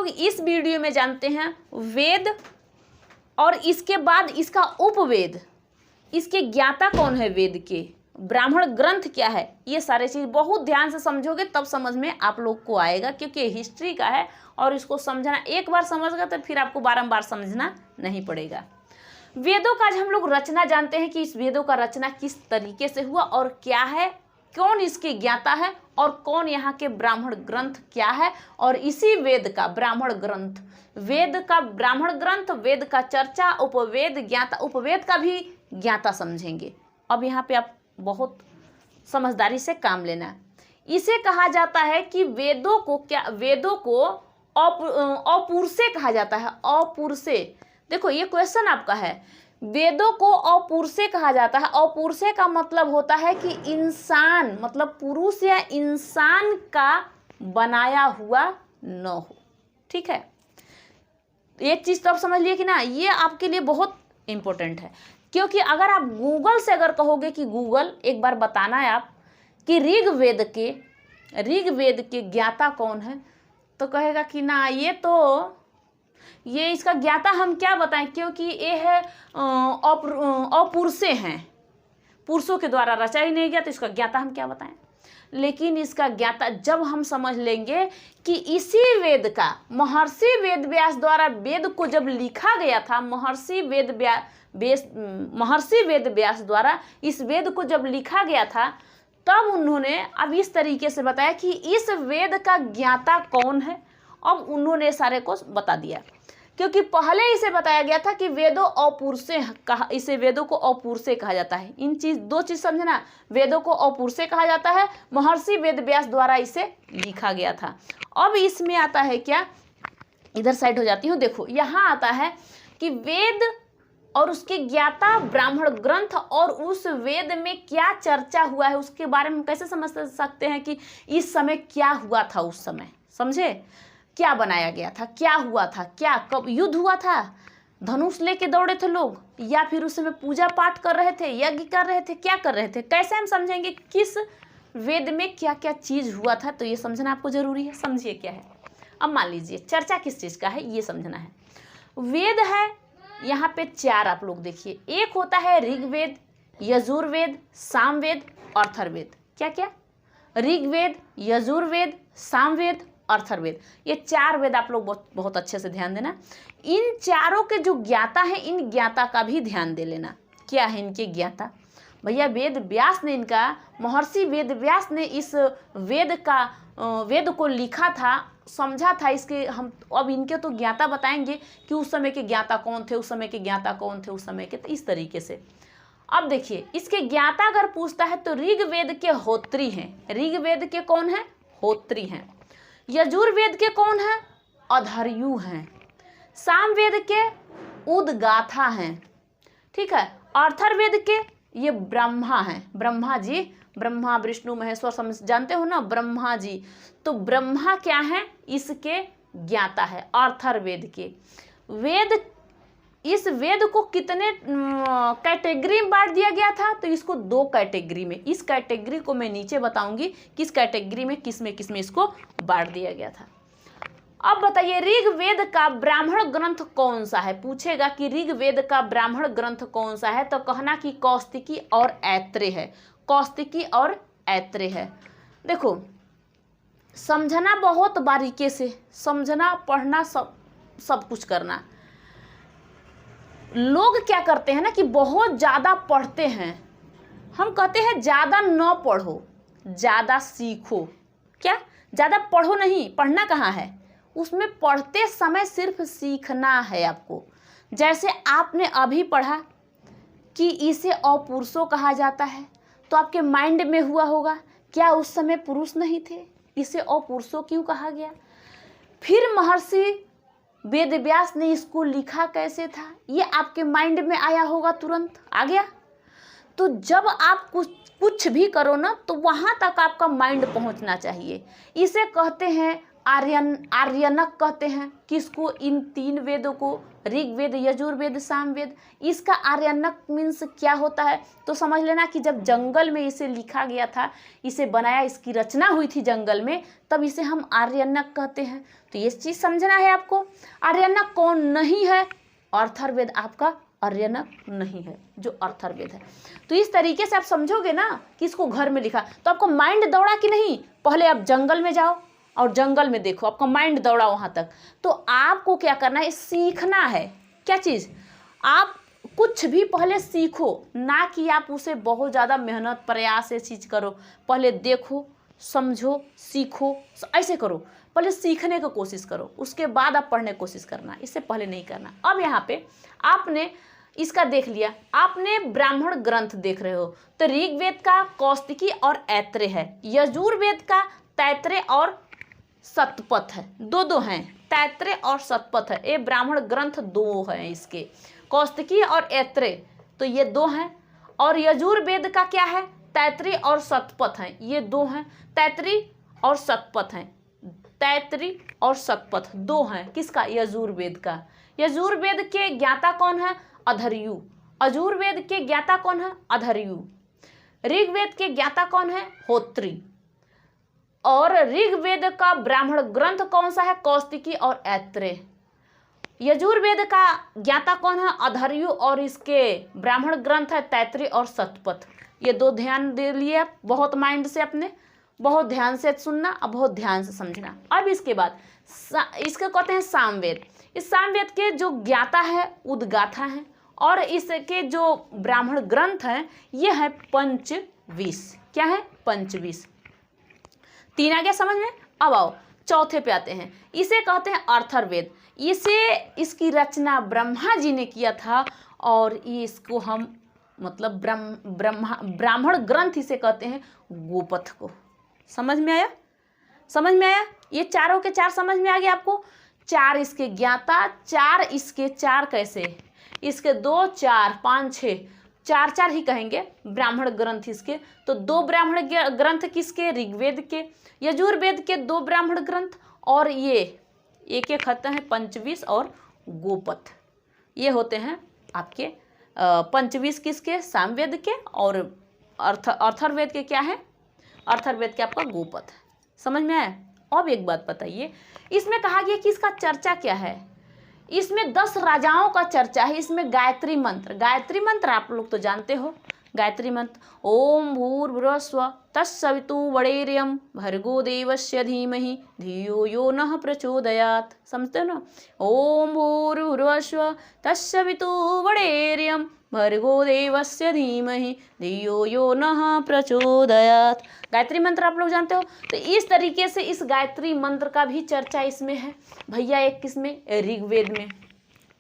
लोग इस वीडियो में जानते हैं वेद और इसके बाद इसका उपवेद, इसके ज्ञाता कौन है, वेद के ब्राह्मण ग्रंथ क्या है, ये सारे चीज़ बहुत ध्यान से समझोगे तब समझ में आप लोग को आएगा, क्योंकि हिस्ट्री का है और इसको समझना एक बार समझ गए तो फिर आपको बारंबार समझना नहीं पड़ेगा। वेदों का आज हम लोग रचना जानते हैं कि इस वेदों का रचना किस तरीके से हुआ और क्या है, कौन इसके ज्ञाता है और कौन यहाँ के ब्राह्मण ग्रंथ क्या है। और इसी वेद का ब्राह्मण ग्रंथ, वेद का ब्राह्मण ग्रंथ, वेद का चर्चा, उपवेद, ज्ञाता, उपवेद का भी ज्ञाता समझेंगे। अब यहाँ पे आप बहुत समझदारी से काम लेना। इसे कहा जाता है कि वेदों को क्या, वेदों को अपुरुषे कहा जाता है। अपुरुषे, देखो ये क्वेश्चन आपका है, वेदों को अपुरुषे कहा जाता है। अपुरुषे का मतलब होता है कि इंसान, मतलब पुरुष या इंसान का बनाया हुआ न हो। ठीक है, एक चीज तो आप समझ लिए कि ना, ये आपके लिए बहुत इंपॉर्टेंट है, क्योंकि अगर आप गूगल से अगर कहोगे कि गूगल एक बार बताना है आप कि ऋग्वेद के ज्ञाता कौन है, तो कहेगा कि ना ये इसका ज्ञाता हम क्या बताएं, क्योंकि ये है अपुरुषे हैं, पुरुषों के द्वारा रचा ही नहीं गया, तो इसका ज्ञाता हम क्या बताएं। लेकिन इसका ज्ञाता जब हम समझ लेंगे कि इसी वेद का महर्षि वेद व्यास द्वारा वेद को जब लिखा गया था, महर्षि वेद व्यास द्वारा इस वेद को जब लिखा गया था, तब उन्होंने अब इस तरीके से बताया कि इस वेद का ज्ञाता कौन है। अब उन्होंने सारे को बता दिया, क्योंकि पहले इसे बताया गया था कि वेदों अपुरुषे कहा, इसे वेदों को अपुरुषे कहा जाता है। दो चीज समझना, वेदों को अपुरुषे कहा जाता है, महर्षि वेद व्यास द्वारा इसे लिखा गया था। अब इसमें आता है क्या, इधर साइड हो जाती हूँ, देखो यहाँ आता है कि वेद और उसके ज्ञाता ब्राह्मण ग्रंथ और उस वेद में क्या चर्चा हुआ है उसके बारे में हम कैसे समझ सकते हैं कि इस समय क्या हुआ था, उस समय समझे क्या बनाया गया था, क्या हुआ था, क्या कब युद्ध हुआ था, धनुष लेके दौड़े थे लोग, या फिर उस समय पूजा पाठ कर रहे थे, यज्ञ कर रहे थे, क्या कर रहे थे, कैसे हम समझेंगे किस वेद में क्या क्या चीज हुआ था। तो ये समझना आपको जरूरी है। समझिए क्या है। अब मान लीजिए चर्चा किस चीज का है ये समझना है। वेद है यहाँ पे 4, आप लोग देखिए, एक होता है ऋग्वेद, यजुर्वेद, सामवेद, अथर्ववेद। क्या क्या, ऋग्वेद, यजुर्वेद, सामवेद, अथर्ववेद, ये 4 वेद आप लोग बहुत अच्छे से ध्यान देना। इन चारों के जो ज्ञाता है, इन ज्ञाता का भी ध्यान दे लेना। क्या है इनके ज्ञाता, भैया वेद व्यास ने, इनका महर्षि वेद व्यास ने इस वेद को लिखा था, समझा था, इसके हम अब इनके तो ज्ञाता बताएंगे कि उस समय के ज्ञाता कौन थे, उस समय के ज्ञाता कौन थे, उस समय के, तो इस तरीके से। अब देखिए इसके ज्ञाता अगर पूछता है तो ऋग्वेद के होत्री हैं। ऋग्वेद के कौन है, होत्री हैं। यजुर्वेद के कौन है, अधर्यु हैं। सामवेद के उदगाथा हैं। ठीक है, अथर्ववेद के ये ब्रह्मा हैं, ब्रह्मा जी, ब्रह्मा विष्णु महेश्वर समझ जानते हो ना, ब्रह्मा जी। तो ब्रह्मा क्या है, इसके ज्ञाता है अथर्ववेद के। वेद, इस वेद को कितने कैटेगरी में बांट दिया गया था, तो इसको 2 कैटेगरी में, इस कैटेगरी को मैं नीचे बताऊंगी किस कैटेगरी में किस में इसको बांट दिया गया था। अब बताइए ऋग्वेद का ब्राह्मण ग्रंथ कौन सा है, पूछेगा कि ऋग्वेद का ब्राह्मण ग्रंथ कौन सा है, तो कहना कि कौस्तिकी और ऐत्रेय है। कौस्तिकी और ऐत्रेय है। देखो समझना बहुत बारीकी से, समझना, पढ़ना, सब कुछ करना। लोग क्या करते हैं ना कि बहुत ज़्यादा पढ़ते हैं, हम कहते हैं ज़्यादा न पढ़ो, ज़्यादा सीखो। क्या, ज़्यादा पढ़ो नहीं, पढ़ना कहाँ है, उसमें पढ़ते समय सिर्फ सीखना है आपको। जैसे आपने अभी पढ़ा कि इसे अपुरुषों कहा जाता है, तो आपके माइंड में हुआ होगा क्या उस समय पुरुष नहीं थे, इसे अपुरुषों क्यों कहा गया। फिर महर्षि वेद व्यास ने इसको लिखा कैसे था, ये आपके माइंड में आया होगा, तुरंत आ गया। तो जब आप कुछ भी करो ना, तो वहाँ तक आपका माइंड पहुँचना चाहिए। इसे कहते हैं आर्यनक कहते हैं किसको, इन 3 वेदों को, ऋग्वेद, यजुर्वेद, सामवेद। इसका आर्यनक मीन्स क्या होता है, तो समझ लेना कि जब जंगल में इसे लिखा गया था, इसे बनाया, इसकी रचना हुई थी जंगल में, तब इसे हम आर्यनक कहते हैं। तो ये चीज़ समझना है आपको। आर्यनक कौन नहीं है, अर्थर्वेद आपका आर्यनक नहीं है, जो अर्थर्वेद है। तो इस तरीके से आप समझोगे ना कि इसको घर में लिखा, तो आपको माइंड दौड़ा कि नहीं, पहले आप जंगल में जाओ और जंगल में देखो, आपका माइंड दौड़ा वहाँ तक। तो आपको क्या करना है, सीखना है। क्या चीज़, आप कुछ भी पहले सीखो, ना कि आप उसे बहुत ज़्यादा मेहनत प्रयास से चीज़ करो। पहले देखो, समझो, सीखो, ऐसे करो। पहले सीखने की कोशिश करो, उसके बाद आप पढ़ने की कोशिश करना, इससे पहले नहीं करना। अब यहाँ पे आपने इसका देख लिया, आपने ब्राह्मण ग्रंथ देख रहे हो, तो ऋग्वेद का कौस्तिकी और ऐत्रेय है, यजुर्वेद का तैत्रेय और शतपथ है, दो हैं, तैत्रेय और शतपथ है। ये ब्राह्मण ग्रंथ 2 हैं इसके, कौस्तिकी और ऐत्रेय, तो ये 2 हैं। और यजुर्वेद का क्या है, तैत्रेय और शतपथ हैं, ये 2 हैं, तैत्रेय और शतपथ हैं, तैत्रेय और शतपथ 2 हैं। किसका, यजुर्वेद का। यजुर्वेद के ज्ञाता कौन है, अधर्यु। यजुर्वेद के ज्ञाता कौन है, अधर्यु। ऋग्वेद के ज्ञाता कौन है, होत्री। और ऋग्वेद का ब्राह्मण ग्रंथ कौन सा है, कौस्तिकी और ऐत्रेय। यजुर्वेद का ज्ञाता कौन है, अधर्यु, और इसके ब्राह्मण ग्रंथ है तैत्रेय और शतपथ। ये 2 ध्यान दे लिए आप, बहुत माइंड से अपने, बहुत ध्यान से सुनना और बहुत ध्यान से समझना। अब इसके बाद इसको कहते हैं सामवेद। इस सामवेद के जो ज्ञाता है उद्गाथा है, और इसके जो ब्राह्मण ग्रंथ हैं ये है पंचविश। क्या है, पंचविश। 3 आ गया समझ में। अब आओ चौथे पे आते हैं, इसे कहते हैं अर्थर्वेद। इसकी रचना ब्रह्मा जी ने किया था, और इसको हम मतलब ब्राह्मण ग्रंथ इसे कहते हैं गोपथ को। समझ में आया, समझ में आया, ये चारों के 4 समझ में आ गया आपको। 4 इसके ज्ञाता, 4 इसके, 4 कैसे, इसके 2, 4, 5, 6, 4 ही कहेंगे ब्राह्मण ग्रंथ इसके। तो 2 ब्राह्मण ग्रंथ किसके, ऋग्वेद के। यजुर्वेद के 2 ब्राह्मण ग्रंथ, और ये एक होते हैं पंचविश और गोपथ। ये होते हैं आपके पंचविश किसके, सामवेद के, और अर्थर्वेद के क्या है, अर्थर्वेद के आपका गोपथ। समझ में आया। अब एक बात बताइए, इसमें कहा गया कि इसका चर्चा क्या है। इसमें 10 राजाओं का चर्चा है। इसमें गायत्री मंत्र आप लोग तो जानते हो, गायत्री मंत्र, ओम भूर्भुवस्सुवः तत्सवितुर्वरेण्यं भर्गो देवस्य धीमहि धियो यो नः प्रचोदयात्। समझते हो ना, ओम भूर्भुवस्सुवः तत्सवितुर्वरेण्यं भर्गो देवस्य धीमहि धियो यो नः प्रचोदयात्। गायत्री मंत्र आप लोग जानते हो। तो इस तरीके से इस गायत्री मंत्र का भी चर्चा इसमें है भैया, एक किसमें, ऋग्वेद में।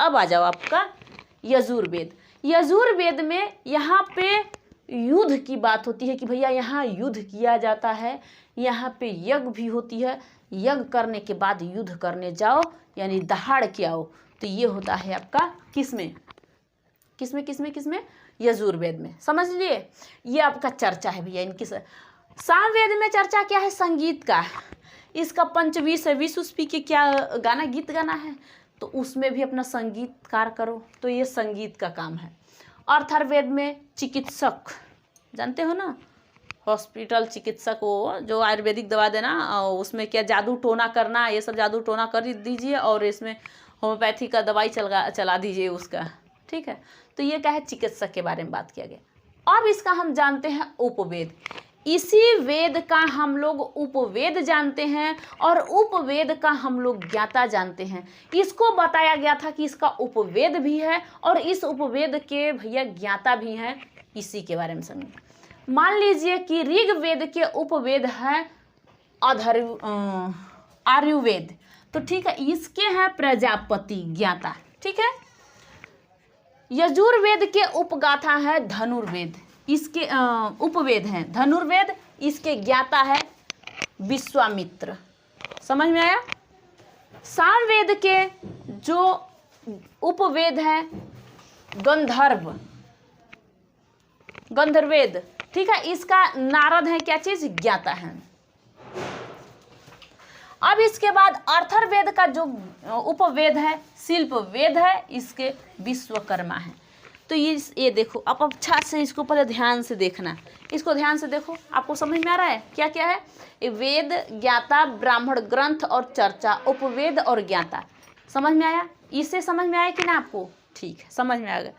अब आ जाओ आपका यजुर्वेद। यजुर्वेद में यहाँ पे युद्ध की बात होती है कि भैया यहाँ युद्ध किया जाता है, यहाँ पे यज्ञ भी होती है, यज्ञ करने के बाद युद्ध करने जाओ, यानी दहाड़ के आओ। तो ये होता है आपका किसमें, यजुर्वेद में। समझ लिए, ये आपका चर्चा है भैया इनकी। सामवेद में चर्चा क्या है, संगीत का। इसका पंचविश है, विश्व के क्या गाना, गीत गाना है, तो उसमें भी अपना संगीतकार करो, तो ये संगीत का काम है। अर्थर्वेद में चिकित्सक, जानते हो ना, हॉस्पिटल चिकित्सक, वो जो आयुर्वेदिक दवा देना, और उसमें क्या जादू टोना करना, ये सब जादू टोना कर दीजिए, और इसमें होम्योपैथी का दवाई चला दीजिए उसका, ठीक है। तो ये क्या है, चिकित्सक के बारे में बात किया गया। अब इसका हम जानते हैं उपवेद। इसी वेद का हम लोग उपवेद जानते हैं, और उपवेद का हम लोग ज्ञाता जानते हैं। इसको बताया गया था कि इसका उपवेद भी है, और इस उपवेद के भैया ज्ञाता भी हैं। इसी के बारे में समझिए। मान लीजिए कि ऋग्वेद के उपवेद है आयुर्वेद, तो ठीक है, इसके हैं प्रजापति ज्ञाता, ठीक है। यजुर्वेद के उपगाथा है धनुर्वेद, इसके उपवेद हैं धनुर्वेद, इसके ज्ञाता है विश्वामित्र। समझ में आया। सामवेद के जो उपवेद हैं गंधर्वेद, ठीक है, इसका नारद है क्या चीज, ज्ञाता है। अब इसके बाद अर्थर्वेद का जो उपवेद है, शिल्प वेद है, इसके विश्वकर्मा है। तो ये देखो, आप अच्छा से इसको पहले ध्यान से देखना, इसको ध्यान से देखो, आपको समझ में आ रहा है क्या क्या है? ये वेद, ज्ञाता, ब्राह्मण ग्रंथ और चर्चा, उपवेद और ज्ञाता। समझ में आया? इससे समझ में आया कि ना आपको? ठीक है, समझ में आ गया।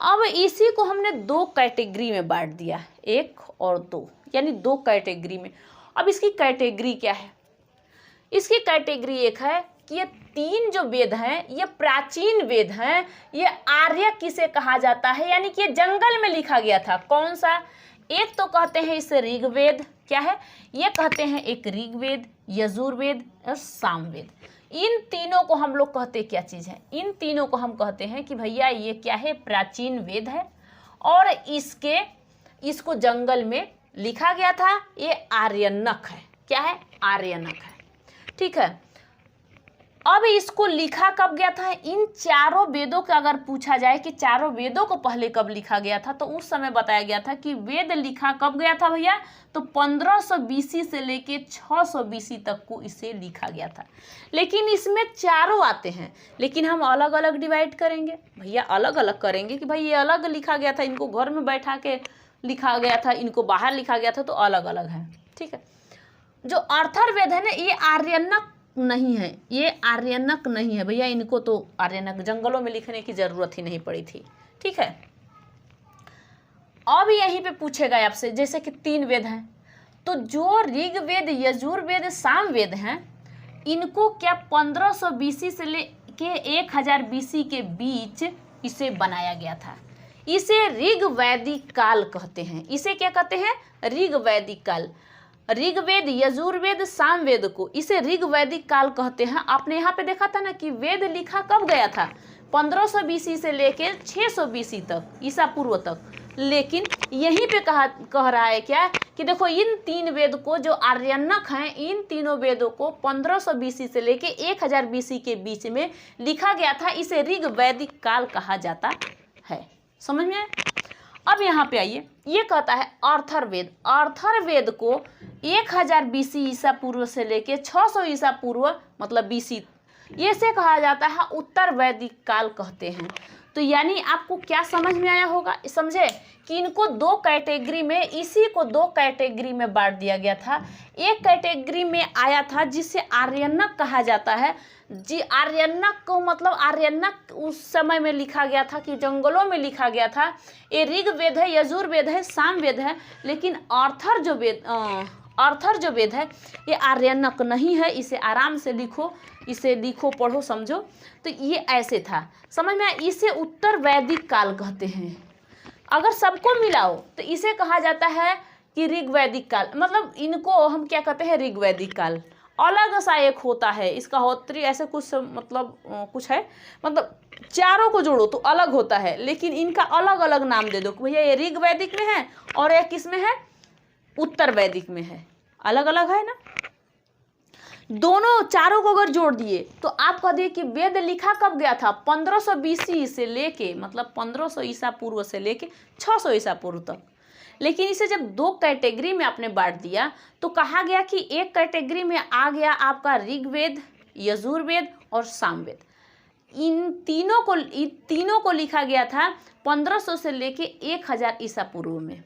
अब इसी को हमने दो कैटेगरी में बांट दिया, 1 और 2, यानी 2 कैटेगरी में। अब इसकी कैटेगरी क्या है? इसकी कैटेगरी एक है कि ये 3 जो वेद हैं ये प्राचीन वेद हैं। ये आर्य किसे कहा जाता है? यानी कि ये जंगल में लिखा गया था। कौन सा? एक तो कहते हैं इसे ऋग्वेद, क्या है ये? कहते हैं एक ऋग्वेद, यजुर्वेद और सामवेद। इन तीनों को हम लोग कहते क्या चीज़ है? इन तीनों को हम कहते हैं कि भैया ये क्या है? प्राचीन वेद है और इसको जंगल में लिखा गया था। ये आर्यनक है। क्या है? आर्यनक है। ठीक है। अब इसको लिखा कब गया था? इन चारों वेदों का अगर पूछा जाए कि चारों वेदों को पहले कब लिखा गया था, तो उस समय बताया गया था कि वेद लिखा कब गया था भैया? तो 1500 BC से लेके 600 BC तक को इसे लिखा गया था। लेकिन इसमें चारों आते हैं, लेकिन हम अलग अलग डिवाइड करेंगे भैया, अलग अलग करेंगे कि भाई ये अलग लिखा गया था, इनको घर में बैठा के लिखा गया था, इनको बाहर लिखा गया था, तो अलग अलग है। ठीक है। जो अर्थर्वेद है ना, ये आर्यनक नहीं है, ये आर्यनक नहीं है भैया, इनको तो आर्यनक जंगलों में लिखने की जरूरत ही नहीं पड़ी थी। ठीक है। अब यहीं पे पूछेगा आपसे, जैसे कि 3 वेद हैं, तो जो ऋग्वेद, यजुर्वेद, सामवेद हैं, इनको क्या 1500 BC से लेके 1000 BC के बीच इसे बनाया गया था। इसे ऋग्वैदिक काल कहते हैं। इसे क्या कहते हैं? ऋग्वैदिक काल। ऋग्वेद, यजुर्वेद, सामवेद को इसे ऋग्वैदिक काल कहते हैं। आपने यहाँ पे देखा था ना कि वेद लिखा कब गया था? 1500 BC से लेकर 600 BC तक, ईसा पूर्व तक। लेकिन यहीं पे कह रहा है क्या कि देखो, इन 3 वेद को जो आर्यनक हैं, इन तीनों वेदों को 1500 BC से लेके 1000 BC के बीच में लिखा गया था। इसे ऋग्वैदिक काल कहा जाता है। समझ में आया? अब यहाँ पे आइए, ये कहता है अर्थर्वेद। अर्थर्वेद को 1000 BC ईसा पूर्व से लेके 600 ईसा पूर्व मतलब BC, ये से कहा जाता है उत्तर वैदिक काल कहते हैं। तो यानी आपको क्या समझ में आया होगा? समझे कि इनको 2 कैटेगरी में, इसी को 2 कैटेगरी में बांट दिया गया था। एक कैटेगरी में आया था जिसे आर्यनक कहा जाता है। जी, आर्यनक को मतलब आर्यनक उस समय में लिखा गया था कि जंगलों में लिखा गया था। ये ऋग्वेद है, यजुर्वेद है, सामवेद है। लेकिन अर्थर जो वेद है ये आर्यनक नहीं है। इसे आराम से लिखो, इसे लिखो, पढ़ो, समझो। तो ये ऐसे था, समझ में आया? इसे उत्तर वैदिक काल कहते हैं। अगर सबको मिलाओ तो इसे कहा जाता है कि ऋग्वैदिक काल। मतलब इनको हम क्या कहते हैं? ऋग्वैदिक काल। अलग सा एक होता है इसका होत्री, ऐसे कुछ मतलब कुछ है, मतलब चारों को जोड़ो तो अलग होता है, लेकिन इनका अलग अलग नाम दे दो कि भैया ये ऋग्वैदिक में है और एक किसमें है? उत्तर वैदिक में है। अलग अलग है ना। दोनों चारों को अगर जोड़ दिए तो आप कह दिए कि वेद लिखा कब गया था? 1500 BC से लेके, मतलब 1500 ईसा पूर्व से लेके 600 ईसा पूर्व तक। लेकिन इसे जब 2 कैटेगरी में आपने बांट दिया तो कहा गया कि एक कैटेगरी में आ गया आपका ऋग्वेद, यजुर्वेद और सामवेद। इन तीनों को लिखा गया था 1500 से लेके 1000 ईसा पूर्व में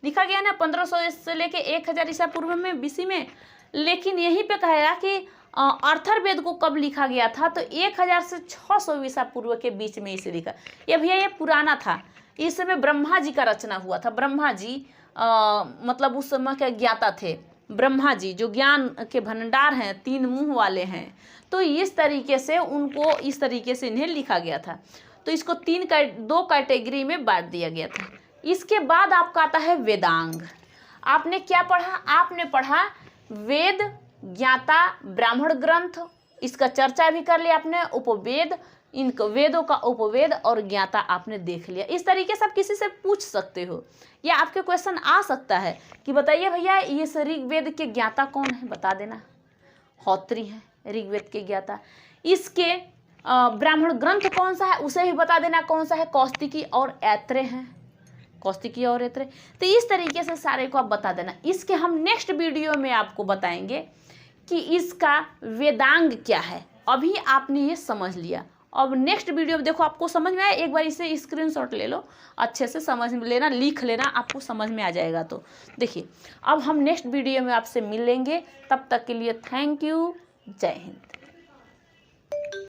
लिखा गया ना, 1500 से लेके 1000 ईसा पूर्व में BC में। लेकिन यहीं पे कहेगा कि अर्थर्वेद को कब लिखा गया था? तो 1000 से 600 ईसा पूर्व के बीच में इसे लिखा। ये भैया ये पुराना था। इस समय ब्रह्मा जी का रचना हुआ था। ब्रह्मा जी मतलब उस समय के ज्ञाता थे। ब्रह्मा जी जो ज्ञान के भंडार हैं, 3 मुंह वाले हैं, तो इस तरीके से उनको, इस तरीके से इन्हें लिखा गया था। तो इसको 2 कैटेगरी में बांट दिया गया था। इसके बाद आपका आता है वेदांग। आपने क्या पढ़ा? आपने पढ़ा वेद, ज्ञाता, ब्राह्मण ग्रंथ, इसका चर्चा भी कर लिया आपने। उपवेद, इन वेदों का उपवेद और ज्ञाता आपने देख लिया। इस तरीके से आप किसी से पूछ सकते हो या आपके क्वेश्चन आ सकता है कि बताइए भैया ये ऋग्वेद के ज्ञाता कौन है? बता देना। होत्री है ऋग्वेद के ज्ञाता। इसके ब्राह्मण ग्रंथ कौन सा है? उसे भी बता देना कौन सा है। कौस्तिकी और ऐत्रेय हैं, कौस्तिकी और ऐत्रेय। तो इस तरीके से सारे को आप बता देना। इसके हम नेक्स्ट वीडियो में आपको बताएंगे कि इसका वेदांग क्या है। अभी आपने ये समझ लिया। अब नेक्स्ट वीडियो में देखो आपको समझ में आया, एक बार इसे स्क्रीनशॉट ले लो, अच्छे से समझ लेना, लिख लेना, आपको समझ में आ जाएगा। तो देखिए अब हम नेक्स्ट वीडियो में आपसे मिलेंगे, तब तक के लिए थैंक यू, जय हिंद।